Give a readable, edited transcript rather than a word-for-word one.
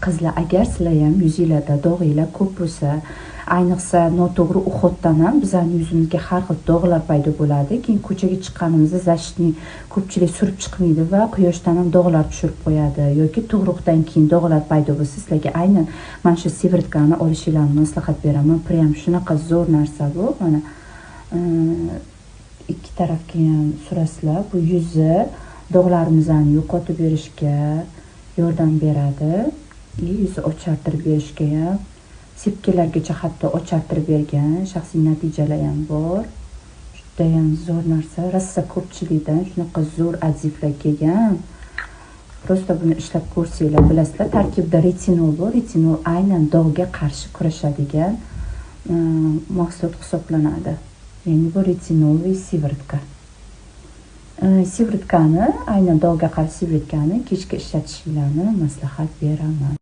qizlar, agar sizlar ham yuzinglarda dog'inglar ko'p bo'lsa, ayniqsa noto'g'ri uxotdan ham bizning yuzimizga har xil dog'lar paydo bo'ladi. Keyin ko'chaga chiqqanimizda zashitni ko'pchilik surib chiqmaydi va quyoshdan ham dog'lar tushirib qo'yadi yoki tug'ruqdan keyin dog'lar paydo bo'lsa, sizlarga aynan mana shu sivritkani olishinglarni maslahat beraman. Prям shunaqa zo'r narsa bu. Mana ikki tarafga ham surasizlar. Bu yuzi dog'larimizni yo'qotib berishga yordam beradi. Yuzni ochartirib berishga ham, sepkalargacha hatto ochartirib bergan shaxsiy natijalar ham bor. Juda ham zo'r narsa. Rossa ko'pchilikdan shunaqa zo'r odzivlar kelgan. Prosta buni ishlab ko'rsanglar bilasizlar, tarkibida retinol bor. Retinol aynan dog'ga qarshi kurashadigan mahsulot hisoblanadi. Ya'ni bu retinol va sivritka. Sivritkani, aynan dog'ga qarshi sivritkani kechga ishlatishinglarni maslahat beraman.